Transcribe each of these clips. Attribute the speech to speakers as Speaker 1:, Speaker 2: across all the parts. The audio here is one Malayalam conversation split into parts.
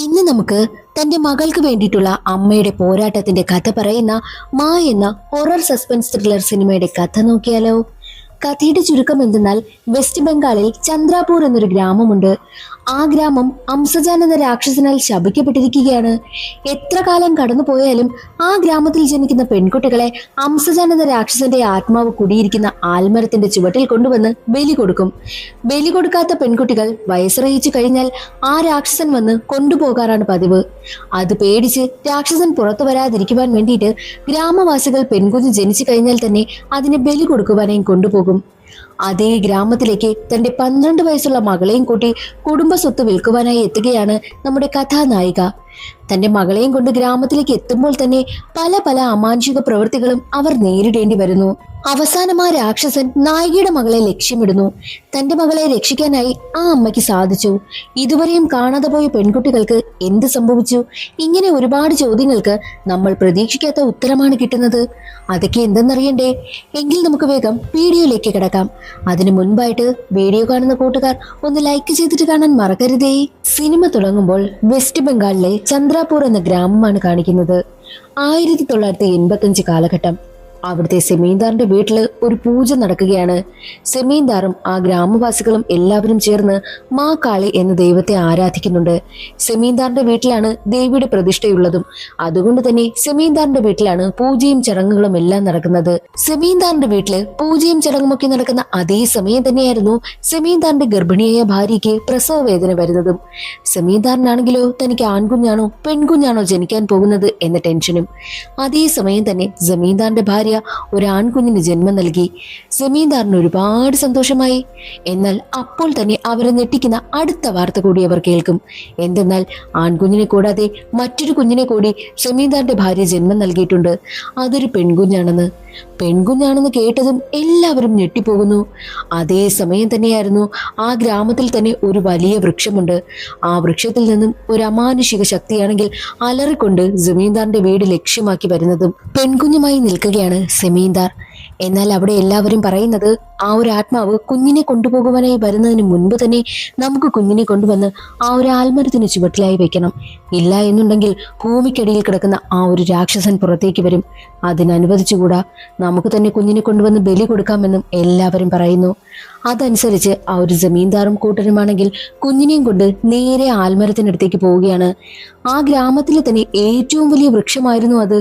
Speaker 1: ഇന്ന് നമുക്ക് തന്റെ മകൾക്ക് വേണ്ടിയിട്ടുള്ള അമ്മയുടെ പോരാട്ടത്തിന്റെ കഥ പറയുന്ന മാ എന്ന ഹൊറർ സസ്പെൻസ് ത്രില്ലർ സിനിമയുടെ കഥ നോക്കിയാലോ. കഥയുടെ ചുരുക്കം എന്തെന്നാൽ വെസ്റ്റ് ബംഗാളിൽ ചന്ദ്രാപൂർ എന്നൊരു ഗ്രാമമുണ്ട്. ആ ഗ്രാമം അംസജാൻ എന്ന രാക്ഷസനാൽ ശപിക്കപ്പെട്ടിരിക്കുകയാണ്. എത്ര കാലം കടന്നു പോയാലും ആ ഗ്രാമത്തിൽ ജനിക്കുന്ന പെൺകുട്ടികളെ അംസജാൻ എന്ന രാക്ഷസന്റെ ആത്മാവ് കുടിയിരിക്കുന്ന ആൽമരത്തിന്റെ ചുവട്ടിൽ കൊണ്ടുവന്ന് ബലി കൊടുക്കും. ബലി കൊടുക്കാത്ത പെൺകുട്ടികൾ വയസ്സറിയിച്ചു കഴിഞ്ഞാൽ ആ രാക്ഷസൻ വന്ന് കൊണ്ടുപോകാറാണ് പതിവ്. അത് പേടിച്ച് രാക്ഷസൻ പുറത്തു വരാതിരിക്കുവാൻ വേണ്ടിയിട്ട് ഗ്രാമവാസികൾ പെൺകുഞ്ഞ് ജനിച്ചു കഴിഞ്ഞാൽ തന്നെ അതിനെ ബലി കൊടുക്കുവാനായി കൊണ്ടുപോകും. അതേ ഗ്രാമത്തിലേക്ക് തന്റെ 12 വയസ്സുള്ള മകളെയും കൂട്ടി കുടുംബ സ്വത്ത് വിൽക്കുവാനായി എത്തുകയാണ് നമ്മുടെ കഥാനായിക. തന്റെ മകളെയും കൊണ്ട് ഗ്രാമത്തിലേക്ക് എത്തുമ്പോൾ തന്നെ പല പല അമാനുഷിക പ്രവൃത്തികളും അവർ നേരിടേണ്ടി വരുന്നു. അവസാനം ആ രാക്ഷസൻ നായികയുടെ മകളെ ലക്ഷ്യമിടുന്നു. തന്റെ മകളെ രക്ഷിക്കാനായി ആ അമ്മയ്ക്ക് സാധിച്ചു. ഇതുവരെയും കാണാതെ പോയ പെൺകുട്ടികൾക്ക് എന്ത് സംഭവിച്ചു? ഇങ്ങനെ ഒരുപാട് ചോദ്യങ്ങൾക്ക് നമ്മൾ പ്രതീക്ഷിക്കാത്ത ഉത്തരമാണ് കിട്ടുന്നത്. അതൊക്കെ എന്തെന്നറിയണ്ടേ? എങ്കിൽ നമുക്ക് വേഗം വീഡിയോയിലേക്ക് കിടക്കാം. അതിനു മുൻപായിട്ട് വീഡിയോ കാണുന്ന കൂട്ടുകാർ ഒന്ന് ലൈക്ക് ചെയ്തിട്ട് കാണാൻ മറക്കരുതേ. സിനിമ തുടങ്ങുമ്പോൾ വെസ്റ്റ് ബംഗാളിലെ ചന്ദ്രാപൂർ എന്ന ഗ്രാമമാണ് കാണിക്കുന്നത്. 1985 കാലഘട്ടം. അവിടുത്തെ സെമീന്ദാറിന്റെ വീട്ടില് ഒരു പൂജ നടക്കുകയാണ്. സെമീന്ദാറും ആ ഗ്രാമവാസികളും എല്ലാവരും ചേർന്ന് മാ കാളി എന്ന ദൈവത്തെ ആരാധിക്കുന്നുണ്ട്. സെമീന്ദാറിന്റെ വീട്ടിലാണ് ദേവിയുടെ പ്രതിഷ്ഠയുള്ളതും. അതുകൊണ്ട് തന്നെ സെമീന്ദാറിന്റെ വീട്ടിലാണ് പൂജയും ചടങ്ങുകളും എല്ലാം നടക്കുന്നത്. സെമീന്ദാറിന്റെ വീട്ടില് പൂജയും ചടങ്ങുമൊക്കെ നടക്കുന്ന അതേ സമയം തന്നെയായിരുന്നു സെമീന്ദാറിന്റെ ഗർഭിണിയായ ഭാര്യയ്ക്ക് പ്രസവ വേദന വരുന്നതും. സെമീന്ദാറിനാണെങ്കിലോ തനിക്ക് ആൺകുഞ്ഞാണോ പെൺകുഞ്ഞാണോ ജനിക്കാൻ പോകുന്നത് എന്ന ടെൻഷനും. അതേ സമയം തന്നെ സെമീന്ദാറിന്റെ ഭാര്യ ഒരു ആൺകുഞ്ഞിന് ജന്മം നൽകി. സെമീന്ദാറിന് ഒരുപാട് സന്തോഷമായി. എന്നാൽ അപ്പോൾ തന്നെ അവരെ ഞെട്ടിക്കുന്ന അടുത്ത വാർത്ത കൂടി അവർ കേൾക്കും. എന്തെന്നാൽ ആൺകുഞ്ഞിനെ കൂടാതെ മറ്റൊരു കുഞ്ഞിനെ കൂടി സെമീന്ദാറിന്റെ ഭാര്യ ജന്മം നൽകിയിട്ടുണ്ട്. അതൊരു പെൺകുഞ്ഞാണെന്ന് കേട്ടതും എല്ലാവരും ഞെട്ടിപ്പോകുന്നു. അതേ സമയം തന്നെയായിരുന്നു ആ ഗ്രാമത്തിൽ തന്നെ ഒരു വലിയ വൃക്ഷമുണ്ട്. ആ വൃക്ഷത്തിൽ നിന്നും ഒരു അമാനുഷിക ശക്തിയാണെങ്കിൽ അലറിക്കൊണ്ട് സെമീന്ദാറിന്റെ വീട് ലക്ഷ്യമാക്കി വരുന്നതും. പെൺകുഞ്ഞുമായി നിൽക്കുകയാണ് സെമീന്ദാർ. എന്നാൽ അവിടെ എല്ലാവരും പറയുന്നത് ആ ഒരു ആത്മാവ് കുഞ്ഞിനെ കൊണ്ടുപോകുവാനായി വരുന്നതിന് മുൻപ് തന്നെ നമുക്ക് കുഞ്ഞിനെ കൊണ്ടുവന്ന് ആ ഒരു ആൽമരത്തിന് ചുവട്ടിലായി വെക്കണം. ഇല്ല എന്നുണ്ടെങ്കിൽ ഭൂമിക്കടിയിൽ കിടക്കുന്ന ആ ഒരു രാക്ഷസൻ പുറത്തേക്ക് വരും. അതിനനുവദിച്ചുകൂടാ, നമുക്ക് തന്നെ കുഞ്ഞിനെ കൊണ്ടുവന്ന് ബലി കൊടുക്കാമെന്നും എല്ലാവരും പറയുന്നു. അതനുസരിച്ച് ആ ഒരു ജമീന്ദാറും കൂട്ടരുമാണെങ്കിൽ കുഞ്ഞിനെയും കൊണ്ട് നേരെ ആൽമരത്തിനടുത്തേക്ക് പോവുകയാണ്. ആ ഗ്രാമത്തിലെ തന്നെ ഏറ്റവും വലിയ വൃക്ഷമായിരുന്നു അത്.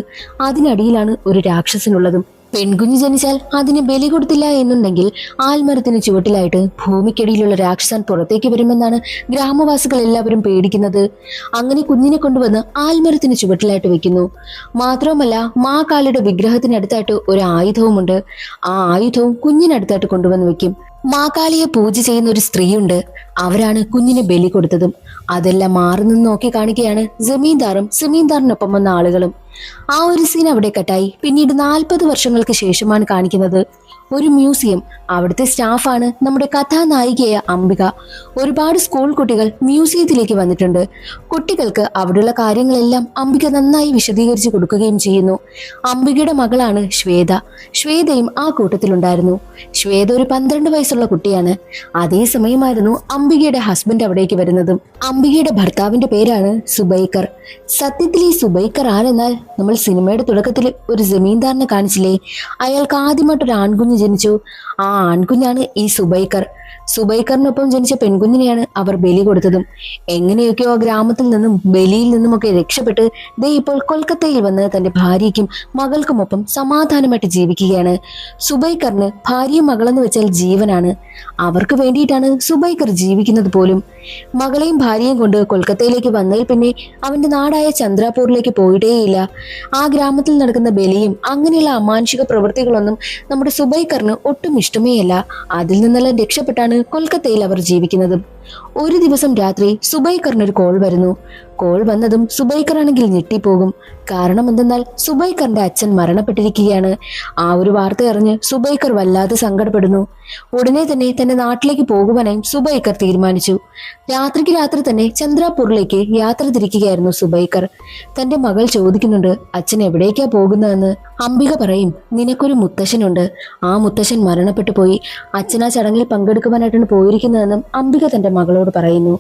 Speaker 1: അതിനടിയിലാണ് ഒരു രാക്ഷസനുള്ളതും. പെൺകുഞ്ഞ് ജനിച്ചാൽ അതിന് ബലി കൊടുത്തില്ല എന്നുണ്ടെങ്കിൽ ആൽമരത്തിന് ചുവട്ടിലായിട്ട് ഭൂമിക്കടിയിലുള്ള രാക്ഷസൻ പുറത്തേക്ക് വരുമെന്നാണ് ഗ്രാമവാസികൾ എല്ലാവരും പേടിക്കുന്നത്. അങ്ങനെ കുഞ്ഞിനെ കൊണ്ടുവന്ന് ആൽമരത്തിന് ചുവട്ടിലായിട്ട് വെക്കുന്നു. മാത്രവുമല്ല, മാ കാളിയുടെ വിഗ്രഹത്തിനടുത്തായിട്ട് ഒരു ആയുധവുമുണ്ട്. ആ ആയുധവും കുഞ്ഞിനടുത്തായിട്ട് കൊണ്ടുവന്ന് വെക്കും. മാ കാളിയെ പൂജ ചെയ്യുന്ന ഒരു സ്ത്രീയുണ്ട്. അവരാണ് കുഞ്ഞിനെ ബലി കൊടുത്തതും. അതെല്ലാം മാറി നിന്ന് നോക്കി കാണിക്കുകയാണ് ജമീന്ദാറും സെമീന്ദാറിനൊപ്പം വന്ന ആളുകളും. ആ ഒരു സീൻ അവിടെ കട്ടായി. പിന്നീട് 40 വർഷങ്ങൾക്ക് ശേഷമാണ് കാണിക്കുന്നത്. ഒരു മ്യൂസിയം. അവിടുത്തെ സ്റ്റാഫാണ് നമ്മുടെ കഥാനായികയായ അംബിക. ഒരുപാട് സ്കൂൾ കുട്ടികൾ മ്യൂസിയത്തിലേക്ക് വന്നിട്ടുണ്ട്. കുട്ടികൾക്ക് അവിടെയുള്ള കാര്യങ്ങളെല്ലാം അംബിക നന്നായി വിശദീകരിച്ച് കൊടുക്കുകയും ചെയ്യുന്നു. അംബികയുടെ മകളാണ് ശ്വേത. ശ്വേതയും ആ കൂട്ടത്തിലുണ്ടായിരുന്നു. ശ്വേത ഒരു 12 വയസ്സുള്ള കുട്ടിയാണ്. അതേ സമയമായിരുന്നു അംബികയുടെ ഹസ്ബൻഡ് അവിടേക്ക് വരുന്നതും. അംബികയുടെ ഭർത്താവിന്റെ പേരാണ് സുബൈക്കർ. സത്യത്തിൽ ഈ സുബൈക്കർ ആരെന്നാൽ നമ്മൾ സിനിമയുടെ തുടക്കത്തിൽ ഒരു ജമീന്ദാറിനെ കാണിച്ചില്ലേ? അയാൾക്ക് ആദ്യമായിട്ടൊരു ആൺകുഞ്ഞ് ജനിച്ചു. ആ ആൺകുഞ്ഞാണ് ഈ സുബൈക്കർ. സുബൈക്കറിനൊപ്പം ജനിച്ച പെൺകുഞ്ഞിനെയാണ് അവർ ബലി കൊടുത്തതും. എങ്ങനെയൊക്കെയോ ആ ഗ്രാമത്തിൽ നിന്നും ബലിയിൽ നിന്നുമൊക്കെ രക്ഷപ്പെട്ട് ദേ ഇപ്പോൾ കൊൽക്കത്തയിൽ വന്ന് തന്റെ ഭാര്യയ്ക്കും മകൾക്കുമൊപ്പം സമാധാനമായിട്ട് ജീവിക്കുകയാണ്. സുബൈക്കറിന് ഭാര്യയും മകളെന്ന് വെച്ചാൽ ജീവനാണ്. അവർക്ക് വേണ്ടിയിട്ടാണ് സുബൈക്കർ ജീവിക്കുന്നത് പോലും. മകളെയും ഭാര്യയും കൊണ്ട് കൊൽക്കത്തയിലേക്ക് വന്നതിൽ പിന്നെ അവന്റെ നാടായ ചന്ദ്രാപൂരിലേക്ക് പോയിട്ടേയില്ല. ആ ഗ്രാമത്തിൽ നടക്കുന്ന ബലിയും അങ്ങനെയുള്ള അമാനുഷിക പ്രവൃത്തികളൊന്നും നമ്മുടെ സുബൈക്കറിന് ഒട്ടും ഇഷ്ടമേയല്ല. അതിൽ നിന്നെല്ലാം രക്ഷപ്പെട്ടാണ് കൊൽക്കത്തയിൽ അവർ ജീവിക്കുന്നത്. ഒരു ദിവസം രാത്രി സുബൈക്കറിനൊരു കോൾ വരുന്നു. കോൾ വന്നതും സുബൈക്കർ ആണെങ്കിൽ ഞെട്ടിപ്പോകും. കാരണം എന്തെന്നാൽ സുബൈക്കറിന്റെ അച്ഛൻ മരണപ്പെട്ടിരിക്കുകയാണ്. ആ ഒരു വാർത്ത അറിഞ്ഞ് സുബൈക്കർ വല്ലാതെ സങ്കടപ്പെടുന്നു. ഉടനെ തന്നെ തന്റെ നാട്ടിലേക്ക് പോകുവാനായി സുബൈക്കർ തീരുമാനിച്ചു. രാത്രിക്ക് രാത്രി തന്നെ ചന്ദ്രാപൂരിലേക്ക് യാത്ര തിരിക്കുകയായിരുന്നു സുബൈക്കർ. തന്റെ മകൾ ചോദിക്കുന്നുണ്ട്, അച്ഛൻ എവിടേക്കാ പോകുന്നതെന്ന്. അംബിക പറയും, നിനക്കൊരു മുത്തശ്ശനുണ്ട്. ആ മുത്തശ്ശൻ മരണപ്പെട്ടു പോയി. അച്ഛൻ ആ ചടങ്ങിൽ പങ്കെടുക്കുവാനായിട്ടാണ് പോയിരിക്കുന്നതെന്നും അംബിക തന്റെ മകളോട് പറയുന്നു.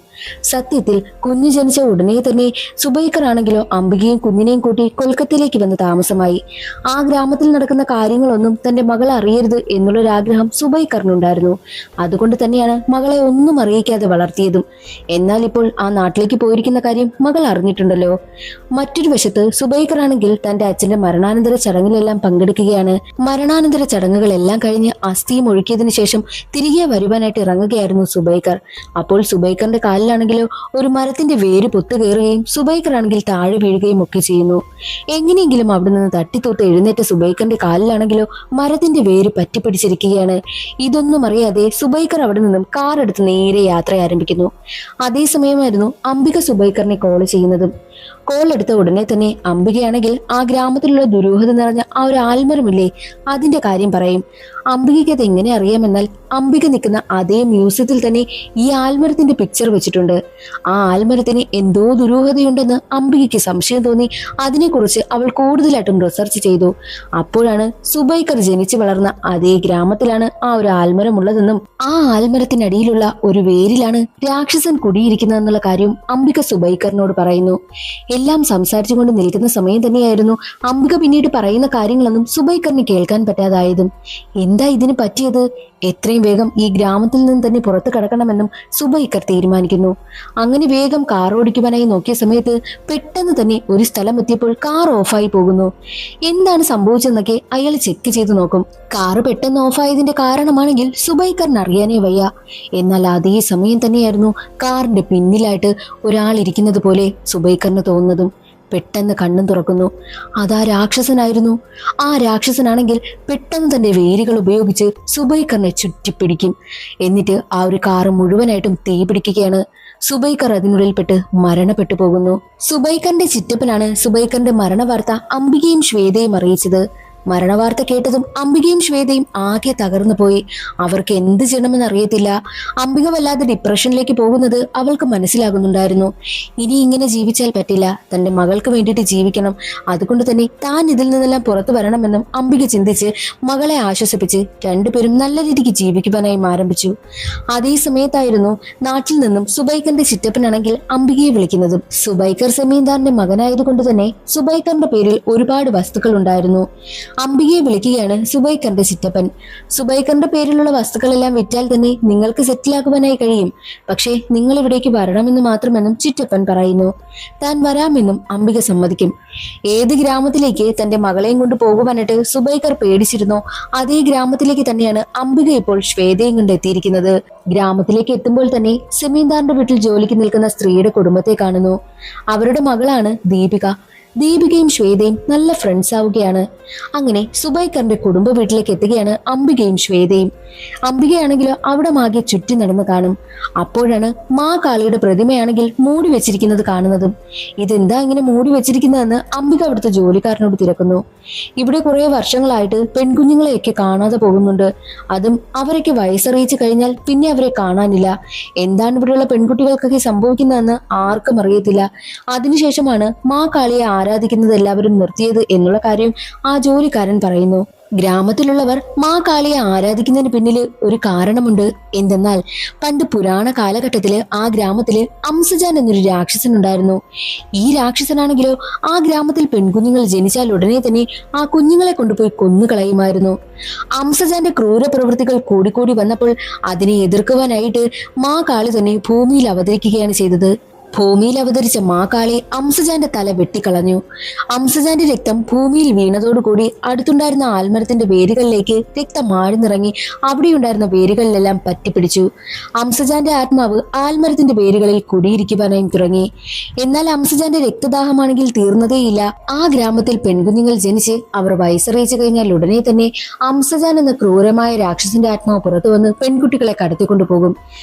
Speaker 1: സത്യത്തിൽ കുഞ്ഞു ജനിച്ച ഉടനെ തന്നെ സുബൈക്കർ ആണെങ്കിലോ അംബികയും കുഞ്ഞിനെയും കൂട്ടി കൊൽക്കത്തയിലേക്ക് വന്ന് താമസമായി. ആ ഗ്രാമത്തിൽ നടക്കുന്ന കാര്യങ്ങളൊന്നും തന്റെ മകൾ അറിയരുത് എന്നുള്ളൊരാഗ്രഹം സുബൈക്കറിനുണ്ടായിരുന്നു. അതുകൊണ്ട് തന്നെയാണ് മകളെ ഒന്നും അറിയിക്കാതെ വളർത്തിയതും. എന്നാൽ ഇപ്പോൾ ആ നാട്ടിലേക്ക് പോയിരിക്കുന്ന കാര്യം മകൾ അറിഞ്ഞിട്ടുണ്ടല്ലോ. മറ്റൊരു വശത്ത് സുബൈക്കർ ആണെങ്കിൽ തന്റെ അച്ഛന്റെ മരണാനന്തര ചടങ്ങിലെല്ലാം പങ്കെടുക്കുകയാണ്. മരണാനന്തര ചടങ്ങുകളെല്ലാം കഴിഞ്ഞ് അസ്ഥിയും ഒഴുക്കിയതിനു ശേഷം തിരികെ വരുവാനായിട്ട് ഇറങ്ങുകയായിരുന്നു സുബൈക്കർ. അപ്പോൾ സുബൈക്കറിന്റെ കാലിലാണെങ്കിലോ ഒരു മരത്തിന്റെ വേര് പൊത്തുകയറുകയും സുബൈക്കർ ആണെങ്കിൽ താഴെ വീഴുകയും ഒക്കെ ചെയ്യുന്നു. എങ്ങനെയെങ്കിലും അവിടെ നിന്ന് തട്ടിത്തോട്ട് എഴുന്നേറ്റ സുബൈക്കറിന്റെ കാലിലാണെങ്കിലോ മരത്തിന്റെ വേര് പറ്റിപ്പിടിച്ചിരിക്കുകയാണ്. ഇതൊന്നും അറിയാതെ സുബൈക്കർ അവിടെ നിന്നും കാർ എടുത്ത് നേരെ യാത്ര ആരംഭിക്കുന്നു. അതേസമയമായിരുന്നു അംബിക സുബൈക്കറിനെ കോൾ ചെയ്യുന്നതും. കോൾ എടുത്ത ഉടനെ തന്നെ അംബികയാണെങ്കിൽ ആ ഗ്രാമത്തിലുള്ള ദുരൂഹത നിറഞ്ഞ ആ ഒരു ആൽമരമില്ലേ, അതിന്റെ കാര്യം പറയും. അംബികയ്ക്ക് അത് എങ്ങനെ അറിയാമെന്നാൽ അംബിക നിൽക്കുന്ന അതേ മ്യൂസിയത്തിൽ തന്നെ ഈ ആൽമരത്തിന്റെ പിക്ചർ വെച്ചിട്ടുണ്ട്. ആ ആൽമരത്തിന് എന്തോ ദുരൂഹതയുണ്ടെന്ന് അംബികയ്ക്ക് സംശയം തോന്നി. അതിനെക്കുറിച്ച് അവൾ കൂടുതലായിട്ടും റിസർച്ച് ചെയ്തു. അപ്പോഴാണ് സുബൈക്കർ ജനിച്ചു വളർന്ന അതേ ഗ്രാമത്തിലാണ് ആ ഒരു ആൽമരം ഉള്ളതെന്നും ആ ആൽമരത്തിനടിയിലുള്ള ഒരു വേരിലാണ് രാക്ഷസൻ കുടിയിരിക്കുന്നതെന്നുള്ള കാര്യം അംബിക സുബൈക്കറിനോട് പറയുന്നു. എല്ലാം സംസാരിച്ചുകൊണ്ട് നിൽക്കുന്ന സമയം തന്നെയായിരുന്നു അംബിക പിന്നീട് പറയുന്ന കാര്യങ്ങളൊന്നും സുബൈക്കറിന് കേൾക്കാൻ പറ്റാതായതും. എന്താ ഇതിന് പറ്റിയത്? എത്രയും വേഗം ഈ ഗ്രാമത്തിൽ നിന്ന് തന്നെ പുറത്തു കടക്കണമെന്നും സുബൈക്കർ തീരുമാനിക്കുന്നു. അങ്ങനെ വേഗം കാർ ഓടിക്കുവാനായി നോക്കിയ സമയത്ത് പെട്ടെന്ന് തന്നെ ഒരു സ്ഥലം എത്തിയപ്പോൾ കാർ ഓഫായി പോകുന്നു. എന്താണ് സംഭവിച്ചതെന്നൊക്കെ അയാൾ ചെക്ക് ചെയ്തു നോക്കും. കാറ് പെട്ടെന്ന് ഓഫായതിന്റെ കാരണമാണെങ്കിൽ സുബൈക്കറിന് അറിയാനേ വയ്യ. എന്നാൽ അതേ സമയം തന്നെയായിരുന്നു കാറിന്റെ പിന്നിലായിട്ട് ഒരാൾ ഇരിക്കുന്നത് പോലെ സുബൈക്കറിന് തോന്നുന്നതും. പെട്ടെന്ന് കണ്ണും തുറക്കുന്നു. അതാ രാക്ഷസനായിരുന്നു. ആ രാക്ഷസനാണെങ്കിൽ പെട്ടെന്ന് തന്റെ വേരുകൾ ഉപയോഗിച്ച് സുബൈക്കറിനെ ചുറ്റിപ്പിടിക്കും. എന്നിട്ട് ആ ഒരു കാറ് മുഴുവനായിട്ടും തീ പിടിക്കുകയാണ്. സുബൈക്കർ അതിനുള്ളിൽപ്പെട്ട് മരണപ്പെട്ടു പോകുന്നു. സുബൈക്കറിന്റെ ചിറ്റപ്പനാണ് സുബൈക്കറിന്റെ മരണവാർത്ത അംബികയും ശ്വേതയും അറിയിച്ചത്. മരണവാർത്ത കേട്ടതും അംബികയും ശ്വേതയും ആകെ തകർന്നു പോയി. അവർക്ക് എന്ത് ചെയ്യണമെന്ന് അറിയത്തില്ല. അംബിക വല്ലാതെ ഡിപ്രഷനിലേക്ക് പോകുന്നത് അവൾക്ക് മനസ്സിലാകുന്നുണ്ടായിരുന്നു. ഇനി ഇങ്ങനെ ജീവിച്ചാൽ പറ്റില്ല, തന്റെ മകൾക്ക് വേണ്ടിയിട്ട് ജീവിക്കണം. അതുകൊണ്ട് തന്നെ താൻ ഇതിൽ നിന്നെല്ലാം പുറത്തു വരണമെന്നും അംബിക ചിന്തിച്ച് മകളെ ആശ്വസിപ്പിച്ച് രണ്ടുപേരും നല്ല രീതിക്ക് ജീവിക്കുവാനായി ആരംഭിച്ചു. അതേ സമയത്തായിരുന്നു നാട്ടിൽ നിന്നും സുബൈക്കറിന്റെ ചിറ്റപ്പനാണെങ്കിൽ അംബികയെ വിളിക്കുന്നതും. സുബൈക്കർ സെമീന്ദാറിന്റെ മകനായതുകൊണ്ട് തന്നെ സുബൈക്കറിന്റെ പേരിൽ ഒരുപാട് വസ്തുക്കൾ ഉണ്ടായിരുന്നു. അംബികയെ വിളിക്കുകയാണ് സുബൈക്കറിന്റെ ചിറ്റപ്പൻ. സുബൈക്കറിന്റെ പേരിലുള്ള വസ്തുക്കളെല്ലാം വിറ്റാൽ തന്നെ നിങ്ങൾക്ക് സെറ്റിലാക്കുവാനായി കഴിയും. പക്ഷേ നിങ്ങൾ ഇവിടേക്ക് വരണമെന്ന് മാത്രമെന്നും ചിറ്റപ്പൻ പറയുന്നു. താൻ വരാമെന്നും അംബിക സമ്മതിക്കും. ഏത് ഗ്രാമത്തിലേക്ക് തന്റെ മകളെയും കൊണ്ട് പോകുവാനായിട്ട് സുബൈക്കർ പേടിച്ചിരുന്നോ അതേ ഗ്രാമത്തിലേക്ക് തന്നെയാണ് അംബിക ഇപ്പോൾ ശ്വേതയും കൊണ്ട് എത്തിയിരിക്കുന്നത്. ഗ്രാമത്തിലേക്ക് എത്തുമ്പോൾ തന്നെ സെമീന്ദാറിന്റെ വീട്ടിൽ ജോലിക്ക് നിൽക്കുന്ന സ്ത്രീയുടെ കുടുംബത്തെ കാണുന്നു. അവരുടെ മകളാണ് ദീപിക. ദീപികയും ശ്വേതയും നല്ല ഫ്രണ്ട്സ് ആവുകയാണ്. അങ്ങനെ സുബൈക്കറിന്റെ കുടുംബ വീട്ടിലേക്ക് എത്തുകയാണ് അംബികയും ശ്വേതയും. അംബികയാണെങ്കിലോ അവിടെ മാകെ ചുറ്റി നടന്ന് കാണും. അപ്പോഴാണ് മാ കാളിയുടെ പ്രതിമയാണെങ്കിൽ മൂടി വെച്ചിരിക്കുന്നത് കാണുന്നതും. ഇതെന്താ ഇങ്ങനെ മൂടി വെച്ചിരിക്കുന്നതെന്ന് അംബിക അവിടുത്തെ ജോലിക്കാരനോട് തിരക്കുന്നു. ഇവിടെ കുറെ വർഷങ്ങളായിട്ട് പെൺകുഞ്ഞുങ്ങളെയൊക്കെ കാണാതെ പോകുന്നുണ്ട്. അതും അവരൊക്കെ വയസ്സറിയിച്ചു കഴിഞ്ഞാൽ പിന്നെ അവരെ കാണാനില്ല. എന്താണ് ഇവിടെയുള്ള പെൺകുട്ടികൾക്കൊക്കെ സംഭവിക്കുന്നതെന്ന് ആർക്കും അറിയത്തില്ല. അതിനുശേഷമാണ് മാ കാളിയെ ആരാധിക്കുന്നത് എല്ലാവരും നിർത്തിയത് എന്നുള്ള കാര്യം ആ ജോലിക്കാരൻ പറയുന്നു. ഗ്രാമത്തിലുള്ളവർ മാ കാളിയെ ആരാധിക്കുന്നതിന് പിന്നിൽ ഒരു കാരണമുണ്ട്. എന്തെന്നാൽ പണ്ട് പുരാണ കാലഘട്ടത്തില് ആ ഗ്രാമത്തില് അംസജാൻ എന്നൊരു രാക്ഷസൻ ഉണ്ടായിരുന്നു. ഈ രാക്ഷസനാണെങ്കിലോ ആ ഗ്രാമത്തിൽ പെൺകുഞ്ഞുങ്ങൾ ജനിച്ചാൽ ഉടനെ തന്നെ ആ കുഞ്ഞുങ്ങളെ കൊണ്ടുപോയി കൊന്നുകളയുമായിരുന്നു. അംസജാന്റെ ക്രൂര പ്രവൃത്തികൾ കൂടിക്കൂടി വന്നപ്പോൾ അതിനെ എതിർക്കുവാനായിട്ട് മാ കാളി തന്നെ ഭൂമിയിൽ അവതരിക്കുകയാണ് ചെയ്തത്. ഭൂമിയിൽ അവതരിച്ച മാ കാളി അംസജാന്റെ തല വെട്ടിക്കളഞ്ഞു. അംസജാന്റെ രക്തം ഭൂമിയിൽ വീണതോടുകൂടി അടുത്തുണ്ടായിരുന്ന ആൽമരത്തിന്റെ വേരുകളിലേക്ക് രക്തം ആഴ്ന്നിറങ്ങി അവിടെയുണ്ടായിരുന്ന വേരുകളിലെല്ലാം പറ്റിപ്പിടിച്ചു. അംസജാന്റെ ആത്മാവ് ആൽമരത്തിന്റെ വേരുകളിൽ കുടിയിരിക്കുവാനായി തുടങ്ങി. എന്നാൽ അംസജാന്റെ രക്തദാഹമാണെങ്കിൽ തീർന്നതേയില്ല. ആ ഗ്രാമത്തിൽ പെൺകുഞ്ഞുങ്ങൾ ജനിച്ച് അവർ വയസ്സറിയിച്ചു കഴിഞ്ഞാൽ ഉടനെ തന്നെ അംസജാൻ എന്ന ക്രൂരമായ രാക്ഷസന്റെ ആത്മാവ് പുറത്തു വന്ന് പെൺകുട്ടികളെ കടത്തിക്കൊണ്ടുപോകും.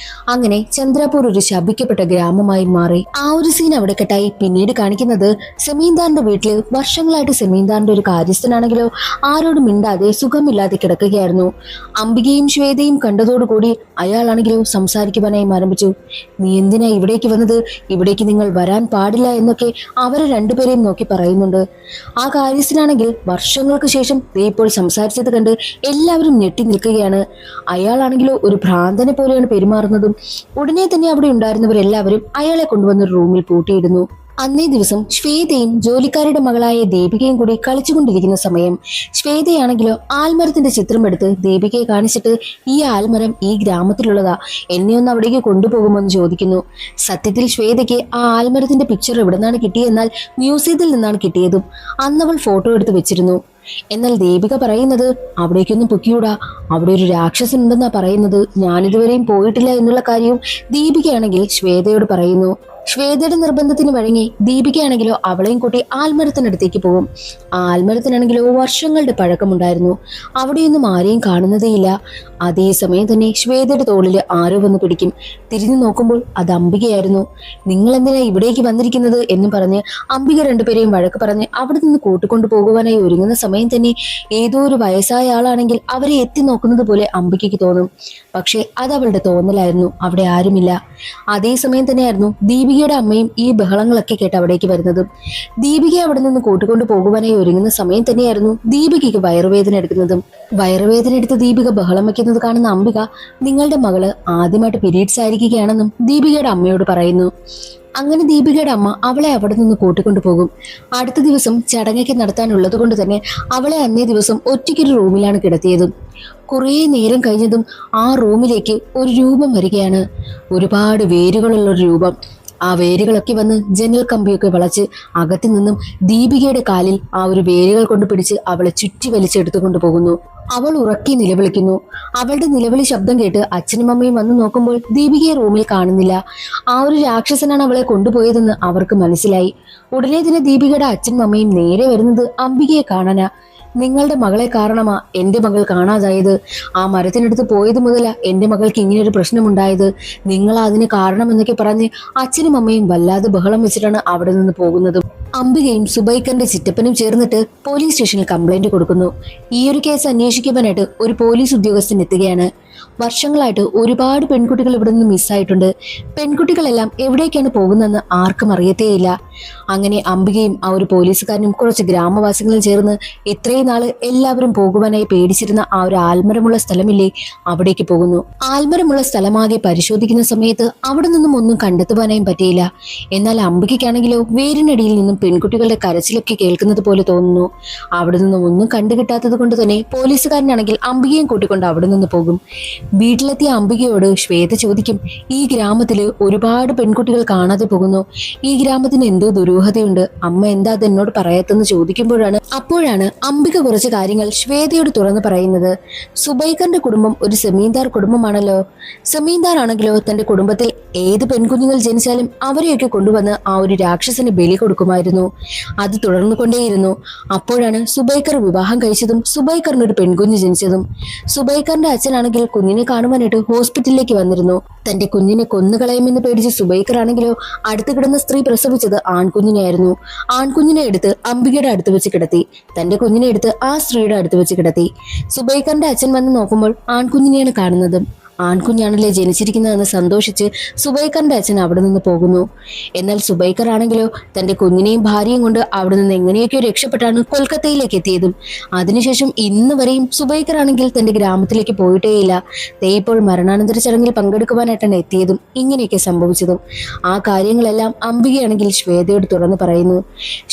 Speaker 1: അങ്ങനെ ചന്ദ്രപൂർ ഒരു ശപിക്കപ്പെട്ട ഗ്രാമമായി മാറി. ആ ഒരു സീൻ അവിടെ കെട്ടായി. പിന്നീട് കാണിക്കുന്നത് സെമീന്ദാറിന്റെ വീട്ടില് വർഷങ്ങളായിട്ട് സെമീന്ദാറിന്റെ ഒരു കാര്യസ്ഥനാണെങ്കിലോ ആരോടും മിണ്ടാതെ സുഖമില്ലാതെ കിടക്കുകയായിരുന്നു. അംബികയും ശ്വേതയും കണ്ടതോടുകൂടി അയാളാണെങ്കിലോ സംസാരിക്കുവാനായി ആരംഭിച്ചു. നീ എന്തിനാ ഇവിടേക്ക് വന്നത്? ഇവിടേക്ക് നിങ്ങൾ വരാൻ പാടില്ല എന്നൊക്കെ അവരെ രണ്ടുപേരെയും നോക്കി പറയുന്നുണ്ട്. ആ കാര്യസ്ഥനാണെങ്കിൽ വർഷങ്ങൾക്ക് ശേഷം ഇപ്പോൾ സംസാരിച്ചത് കണ്ട് എല്ലാവരും ഞെട്ടി നിൽക്കുകയാണ്. അയാളാണെങ്കിലോ ഒരു ഭ്രാന്തനെ പോലെയാണ് പെരുമാറുന്നതും. ഉടനെ തന്നെ അവിടെ ഉണ്ടായിരുന്നവരെല്ലാവരും അയാളെ കൊണ്ടുവന്ന് റൂമിൽ പൂട്ടിയിടുന്നു. അന്നേ ദിവസം ശ്വേതയും ജോലിക്കാരുടെ മകളായ ദീപികയും കൂടി കളിച്ചുകൊണ്ടിരിക്കുന്ന സമയം ശ്വേതയാണെങ്കിലോ ആൽമരത്തിന്റെ ചിത്രം എടുത്ത് ദീപികയെ കാണിച്ചിട്ട് ഈ ആൽമരം ഈ ഗ്രാമത്തിലുള്ളതാ, എന്നെ ഒന്ന് അവിടേക്ക് കൊണ്ടുപോകുമെന്ന് ചോദിക്കുന്നു. സത്യത്തിൽ ശ്വേതയ്ക്ക് ആ ആൽമരത്തിന്റെ പിക്ചർ എവിടെ നിന്നാണ് കിട്ടിയെന്നാൽ മ്യൂസിയത്തിൽ നിന്നാണ് കിട്ടിയതും. അന്നവൾ ഫോട്ടോ എടുത്ത് വെച്ചിരുന്നു. എന്നാൽ ദീപിക പറയുന്നത് അവിടേക്കൊന്നും പൊക്കിയൂടാ, അവിടെ ഒരു രാക്ഷസൻ ഉണ്ടെന്നാ പറയുന്നത്. ഞാനിതുവരെയും പോയിട്ടില്ല എന്നുള്ള കാര്യവും ദീപികയാണെങ്കിൽ ശ്വേതയോട് പറയുന്നു. ശ്വേതയുടെ നിർബന്ധത്തിന് വഴങ്ങി ദീപികയാണെങ്കിലോ അവളെയും കൂട്ടി ആൽമരത്തിനടുത്തേക്ക് പോകും. ആ ആൽമരത്തിനാണെങ്കിലോ വർഷങ്ങളുടെ പഴക്കമുണ്ടായിരുന്നു. അവിടെയൊന്നും ആരെയും കാണുന്നതേയില്ല. അതേസമയം തന്നെ ശ്വേതയുടെ തോളിൽ ആരോ വന്ന് പിടിക്കും. തിരിഞ്ഞു നോക്കുമ്പോൾ അത് അംബികയായിരുന്നു. നിങ്ങൾ എന്തിനാ ഇവിടേക്ക് വന്നിരിക്കുന്നത് എന്നും പറഞ്ഞ് അംബിക രണ്ടുപേരെയും വഴക്ക് പറഞ്ഞ് അവിടെ നിന്ന് കൂട്ടിക്കൊണ്ടു പോകുവാനായി ഒരുങ്ങുന്ന സമയം തന്നെ ഏതോ ഒരു വയസ്സായ ആളാണെങ്കിൽ അവരെ എത്തി നോക്കുന്നത് പോലെ അംബികയ്ക്ക് തോന്നും. പക്ഷെ അത് അവളുടെ തോന്നലായിരുന്നു. അവിടെ ആരുമില്ല. അതേസമയം തന്നെയായിരുന്നു ദീപികയുടെ അമ്മയും ഈ ബഹളങ്ങളൊക്കെ കേട്ട് അവിടേക്ക് വരുന്നത്. ദീപികയെ അവിടെ നിന്ന് കൂട്ടിക്കൊണ്ടു പോകുവാനായി ഒരുങ്ങുന്ന സമയം തന്നെയായിരുന്നു ദീപികയ്ക്ക് വയറുവേദന എടുക്കുന്നതും. വയറുവേദന എടുത്ത് ദീപിക ബഹളം വയ്ക്കുന്നത് കാണുന്ന അംബിക നിങ്ങളുടെ മകള് ആദ്യമായിട്ട് പീരീഡ്സ് ആയിരിക്കുകയാണെന്നും ദീപികയുടെ അമ്മയോട് പറയുന്നു. അങ്ങനെ ദീപികയുടെ അമ്മ അവളെ അവിടെ നിന്ന് കൂട്ടിക്കൊണ്ടു പോകും. അടുത്ത ദിവസം ചടങ്ങൊക്കെ നടത്താനുള്ളത് കൊണ്ട് തന്നെ അവളെ അന്നേ ദിവസം ഒറ്റയ്ക്കൊരു റൂമിലാണ് കിടത്തിയതും. കുറേ നേരം കഴിഞ്ഞതും ആ റൂമിലേക്ക് ഒരു രൂപം വരികയാണ്. ഒരുപാട് വേരുകളുള്ള ഒരു രൂപം. ആ വേരുകളൊക്കെ വന്ന് ജനൽ കമ്പിയൊക്കെ വളച്ച് അകത്തു നിന്നും ദീപികയുടെ കാലിൽ ആ ഒരു വേരുകൾ കൊണ്ട് പിടിച്ച് അവളെ ചുറ്റി വലിച്ചെടുത്തുകൊണ്ട് പോകുന്നു. അവൾ ഉറക്കി നിലവിളിക്കുന്നു. അവളുടെ നിലവിളി ശബ്ദം കേട്ട് അച്ഛനും അമ്മയും വന്ന് നോക്കുമ്പോൾ ദീപികയെ റൂമിൽ കാണുന്നില്ല. ആ ഒരു രാക്ഷസനാണ് അവളെ കൊണ്ടുപോയതെന്ന് അവർക്ക് മനസ്സിലായി. ഉടനെ തന്നെ ദീപികയുടെ അച്ഛനും അമ്മയും നേരെ വരുന്നത് അംബികയെ കാണാനാ. നിങ്ങളുടെ മകളെ കാരണമാ എന്റെ മകൾ കാണാതായത്. ആ മരത്തിനടുത്ത് പോയത് മുതലാ എന്റെ മകൾക്ക് ഇങ്ങനൊരു പ്രശ്നമുണ്ടായത്. നിങ്ങൾ അതിന് കാരണമെന്നൊക്കെ പറഞ്ഞ് അച്ഛനും അമ്മയും വല്ലാതെ ബഹളം വെച്ചിട്ടാണ് അവിടെ നിന്ന് പോകുന്നതും. അംബികയും സുബൈക്കറിന്റെ ചിറ്റപ്പനും ചേർന്നിട്ട് പോലീസ് സ്റ്റേഷനിൽ കംപ്ലൈന്റ് കൊടുക്കുന്നു. ഈ ഒരു കേസ് അന്വേഷിക്കുവാനായിട്ട് ഒരു പോലീസ് ഉദ്യോഗസ്ഥൻ എത്തുകയാണ്. വർഷങ്ങളായിട്ട് ഒരുപാട് പെൺകുട്ടികൾ ഇവിടെ നിന്ന് മിസ്സായിട്ടുണ്ട്. പെൺകുട്ടികളെല്ലാം എവിടേക്കാണ് പോകുന്നതെന്ന് ആർക്കും അറിയത്തേയില്ല. അങ്ങനെ അംബികയും ആ ഒരു പോലീസുകാരനും കുറച്ച് ഗ്രാമവാസികളും ചേർന്ന് ഇത്രയും നാള് എല്ലാവരും പോകുവാനായി പേടിച്ചിരുന്ന ആ ഒരു ആൽമരമുള്ള സ്ഥലമില്ലേ, അവിടേക്ക് പോകുന്നു. ആൽമരമുള്ള സ്ഥലമാകെ പരിശോധിക്കുന്ന സമയത്ത് അവിടെ നിന്നും ഒന്നും കണ്ടെത്തുവാനായും പറ്റിയില്ല. എന്നാൽ അംബികയ്ക്കാണെങ്കിലോ വേരിനടിയിൽ നിന്നും പെൺകുട്ടികളുടെ കരച്ചിലൊക്കെ കേൾക്കുന്നത് പോലെ തോന്നുന്നു. അവിടെ നിന്നും ഒന്നും കണ്ടുകിട്ടാത്തത് കൊണ്ട് തന്നെ പോലീസുകാരനാണെങ്കിൽ അംബികയും കൂട്ടിക്കൊണ്ട് അവിടെ നിന്ന് പോകും. വീട്ടിലെത്തിയ അംബികയോട് ശ്വേത ചോദിക്കും, ഈ ഗ്രാമത്തില് ഒരുപാട് പെൺകുട്ടികൾ കാണാതെ പോകുന്നു. ഈ ഗ്രാമത്തിന് എന്തോ ദുരൂഹതയുണ്ട്, അമ്മ എന്താ അത് എന്നോട് പറയാത്തെന്ന് അപ്പോഴാണ് അംബിക കുറച്ച് കാര്യങ്ങൾ ശ്വേതയോട് തുറന്നു പറയുന്നത്. സുബൈക്കറിന്റെ കുടുംബം ഒരു സെമീന്ദാർ കുടുംബമാണല്ലോ. സെമീന്ദാർ ആണെങ്കിലോ തന്റെ കുടുംബത്തിൽ ഏത് പെൺകുഞ്ഞുങ്ങൾ ജനിച്ചാലും അവരെയൊക്കെ കൊണ്ടുവന്ന് ആ ഒരു രാക്ഷസന് ബലി കൊടുക്കുമായിരുന്നു. അത് തുടർന്നുകൊണ്ടേയിരുന്നു. അപ്പോഴാണ് സുബൈക്കർ വിവാഹം കഴിച്ചതും സുബൈക്കറിന് ഒരു പെൺകുഞ്ഞ് ജനിച്ചതും. സുബൈക്കറിന്റെ അച്ഛനാണെങ്കിൽ കുഞ്ഞിനെ കാണുവാനായിട്ട് ഹോസ്പിറ്റലിലേക്ക് വന്നിരുന്നു. തന്റെ കുഞ്ഞിനെ കൊന്നുകളയുമെന്ന് പേടിച്ച് സുബൈക്കർ ആണെങ്കിലോ അടുത്ത് കിടന്ന സ്ത്രീ പ്രസവിച്ചത് ആൺകുഞ്ഞിനെയായിരുന്നു. ആൺകുഞ്ഞിനെ എടുത്ത് അംബികയുടെ അടുത്ത് വെച്ച് കിടത്തി. തന്റെ കുഞ്ഞിനെ എടുത്ത് ആ സ്ത്രീയുടെ അടുത്ത് വെച്ച് കിടത്തി. സുബൈക്കറിന്റെ അച്ഛൻ വന്ന് നോക്കുമ്പോൾ ആൺകുഞ്ഞിനെയാണ് കാണുന്നത്. ആൺകുഞ്ഞാണല്ലേ ജനിച്ചിരിക്കുന്നതെന്ന് സന്തോഷിച്ച് സുബൈക്കറിന്റെ അച്ഛൻ അവിടെ നിന്ന് പോകുന്നു. എന്നാൽ സുബൈക്കർ ആണെങ്കിലോ തന്റെ കുഞ്ഞിനെയും ഭാര്യയും കൊണ്ട് അവിടെ നിന്ന് എങ്ങനെയൊക്കെയോ രക്ഷപ്പെട്ടാണ് കൊൽക്കത്തയിലേക്ക് എത്തിയതും. അതിനുശേഷം ഇന്ന് വരെയും സുബൈക്കർ ആണെങ്കിൽ തന്റെ ഗ്രാമത്തിലേക്ക് പോയിട്ടേയില്ല. ഇപ്പോൾ മരണാനന്തര ചടങ്ങിൽ പങ്കെടുക്കുവാനായിട്ടാണ് എത്തിയതും ഇങ്ങനെയൊക്കെ സംഭവിച്ചതും. ആ കാര്യങ്ങളെല്ലാം അംബികയാണെങ്കിൽ ശ്വേതയോട് തുറന്നു പറയുന്നു.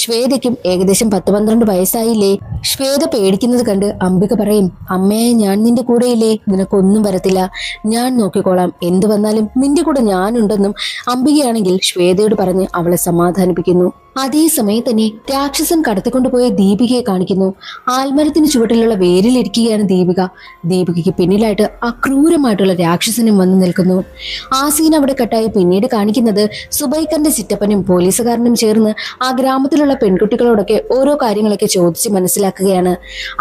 Speaker 1: ശ്വേതയ്ക്കും ഏകദേശം 10-12 വയസ്സായില്ലേ. ശ്വേത പേടിക്കുന്നത് കണ്ട് അംബിക പറയും, അമ്മയെ ഞാൻ നിന്റെ കൂടെയില്ലേ, നിനക്കൊന്നും വരത്തില്ല, ഞാൻ നോക്കിക്കോളാം, എന്തു വന്നാലും നിന്റെ കൂടെ ഞാനുണ്ടെന്നും അംബികയാണെങ്കിൽ ശ്വേതയോട് പറഞ്ഞ് അവളെ സമാധാനിപ്പിക്കുന്നു. അതേസമയം തന്നെ രാക്ഷസൻ കടത്തിക്കൊണ്ടുപോയ ദീപികയെ കാണിക്കുന്നു. ആൽമരത്തിന് ചുവട്ടിലുള്ള വേരിലിരിക്കുകയാണ് ദീപിക. ദീപികയ്ക്ക് പിന്നിലായിട്ട് അക്രൂരമായിട്ടുള്ള രാക്ഷസനും വന്നു നിൽക്കുന്നു. ആ സീൻ അവിടെ കട്ടായി പിന്നീട് കാണിക്കുന്നത് സുബൈക്കറിന്റെ ചിറ്റപ്പനും പോലീസുകാരനും ചേർന്ന് ആ ഗ്രാമത്തിലുള്ള പെൺകുട്ടികളോടൊക്കെ ഓരോ കാര്യങ്ങളൊക്കെ ചോദിച്ച് മനസ്സിലാക്കുകയാണ്.